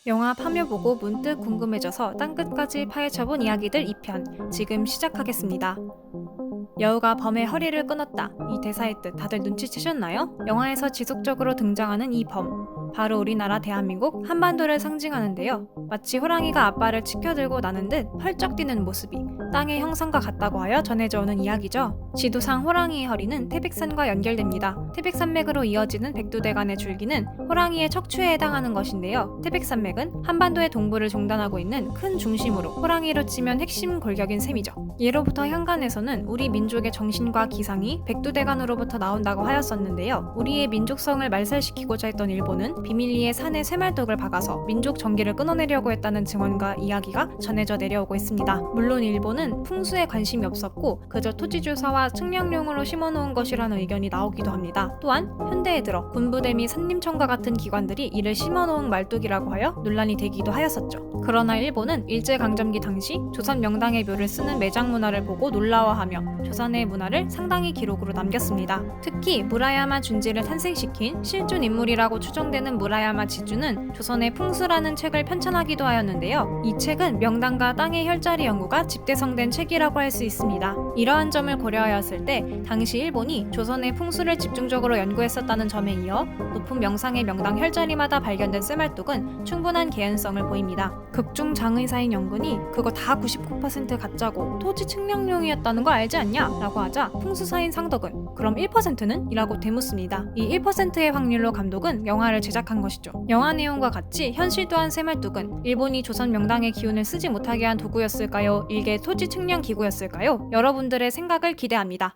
영화 파묘 보고 문득 궁금해져서 땅끝까지 파헤쳐본 이야기들 2편 지금 시작하겠습니다. 여우가 범의 허리를 끊었다. 이 대사의 뜻 다들 눈치채셨나요? 영화에서 지속적으로 등장하는 이 범, 바로 우리나라 대한민국 한반도를 상징하는데요. 마치 호랑이가 앞발을 치켜들고 나는 듯 펄쩍 뛰는 모습이 땅의 형상과 같다고 하여 전해져 오는 이야기죠. 지도상 호랑이의 허리는 태백산과 연결됩니다. 태백산맥으로 이어지는 백두대간의 줄기는 호랑이의 척추에 해당하는 것인데요. 태백산맥은 한반도의 동부를 종단하고 있는 큰 중심으로 호랑이로 치면 핵심 골격인 셈이죠. 예로부터 현간에서는 우리 민족의 정신과 기상이 백두대간으로부터 나온다고 하였었는데요. 우리의 민족성을 말살시키고자 했던 일본은 비밀리에 산에 쇠말뚝을 박아서 민족 정기를 끊어내려고 했다는 증언과 이야기가 전해져 내려오고 있습니다. 물론 일본은 풍수에 관심이 없었고 그저 토지조사와 측량용으로 심어놓은 것이라는 의견이 나오기도 합니다. 또한 현대에 들어 군부대 및 산림청과 같은 기관들이 이를 심어놓은 말뚝이라고 하여 논란이 되기도 하였었죠. 그러나 일본은 일제강점기 당시 조선 명당의 묘를 쓰는 매장 문화를 보고 놀라워하며 조선의 문화를 상당히 기록으로 남겼습니다. 특히 무라야마 준지를 탄생시킨 실존 인물이라고 추정되는 무라야마 지주는 조선의 풍수라는 책을 편찬하기도 하였는데요. 이 책은 명당과 땅의 혈자리 연구가 집대성된 책이라고 할 수 있습니다. 이러한 점을 고려하였을 때 당시 일본이 조선의 풍수를 집중적으로 연구했었다는 점에 이어 높은 명상의 명당 혈자리마다 발견된 쇠말뚝은 충분한 개연성을 보입니다. 극중 장의사인 연근이 그거 다 99% 가짜고 토지 측량용이었다는 거 알지 않냐? 라고 하자 풍수사인 상덕은 그럼 1%는? 이라고 되묻습니다. 이 1%의 확률로 감독은 영화를 제작한 것이죠. 영화 내용과 같이 현실 또한 쇠말뚝은 일본이 조선 명당의 기운을 쓰지 못하게 한 도구였을까요? 일개 토지 측량 기구였을까요? 여러분들의 생각을 기대합니다.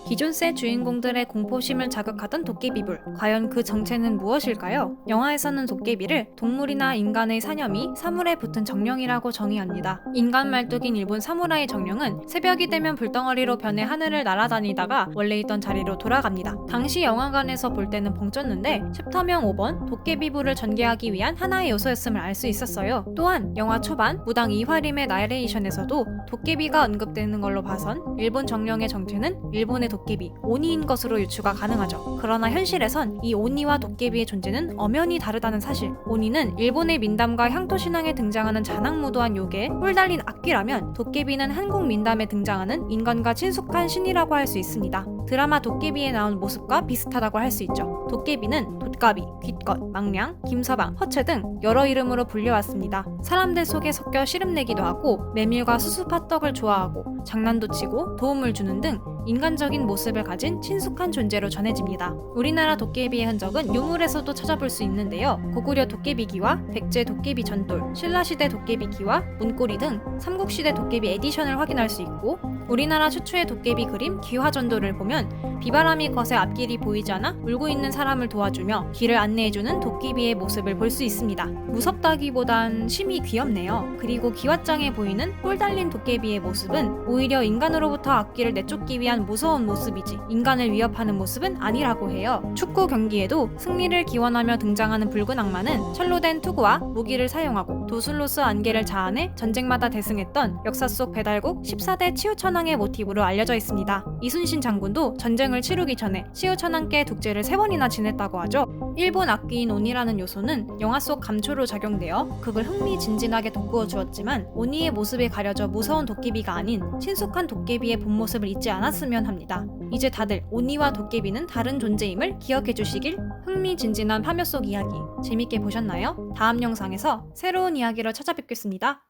기존세 주인공들의 공포심을 자극하던 도깨비불, 과연 그 정체는 무엇일까요? 영화에서는 도깨비를 동물이나 인간의 사념이 사물에 붙은 정령이라고 정의합니다. 인간 말뚝인 일본 사무라이 정령은 새벽이 되면 불덩어리로 변해 하늘을 날아다니다가 원래 있던 자리로 돌아갑니다. 당시 영화관에서 볼 때는 벙쪘는데 챕터명 5번 도깨비불을 전개하기 위한 하나의 요소였음을 알 수 있었어요. 또한 영화 초반 무당 이화림의 나레이션에서도 도깨비가 언급되는 걸로 봐선 일본 정령의 정체는 일본의 도깨비, 오니인 것으로 유추가 가능하죠. 그러나 현실에선 이 오니와 도깨비의 존재는 엄연히 다르다는 사실. 오니는 일본의 민담과 향토 신앙에 등장하는 자낙무도한 요괴, 뿔 달린 악귀라면 도깨비는 한국 민담에 등장하는 인간과 친숙한 신이라고 할 수 있습니다. 드라마 도깨비에 나온 모습과 비슷하다고 할 수 있죠. 도깨비는 돛가비, 귓것, 망량, 김서방, 허채 등 여러 이름으로 불려왔습니다. 사람들 속에 섞여 씨름내기도 하고 메밀과 수수팥떡을 좋아하고 장난도 치고 도움을 주는 등 인간적인 모습을 가진 친숙한 존재로 전해집니다. 우리나라 도깨비의 흔적은 유물에서도 찾아볼 수 있는데요. 고구려 도깨비기와 백제 도깨비 전돌, 신라시대 도깨비기와 문고리 등 삼국시대 도깨비 에디션을 확인할 수 있고 우리나라 최초의 도깨비 그림 기화전도를 보면 비바람이 거세 앞길이 보이지 않아 울고 있는 사람을 도와주며 길을 안내해주는 도깨비의 모습을 볼 수 있습니다. 무섭다기보단 심히 귀엽네요. 그리고 기왓장에 보이는 뿔 달린 도깨비의 모습은 오히려 인간으로부터 앞길을 내쫓기 위한 무서운 모습이지 인간을 위협하는 모습은 아니라고 해요. 축구 경기에도 승리를 기원하며 등장하는 붉은 악마는 철로 된 투구와 무기를 사용하고 도술로서 안개를 자아내 전쟁마다 대승했던 역사 속 배달국 14대 치우천왕의 모티브로 알려져 있습니다. 이순신 장군도 전쟁을 치르기 전에 치우천왕께 독재를 3번이나 지냈다고 하죠. 일본 악귀인 오니라는 요소는 영화 속 감초로 작용되어 극을 흥미진진하게 돋구어 주었지만 오니의 모습에 가려져 무서운 도깨비가 아닌 친숙한 도깨비의 본 모습을 잊지 않았으면 합니다. 이제 다들 오니와 도깨비는 다른 존재임을 기억해 주시길. 흥미진진한 파묘 속 이야기 재밌게 보셨나요? 다음 영상에서 새로운 이야기로 찾아뵙겠습니다.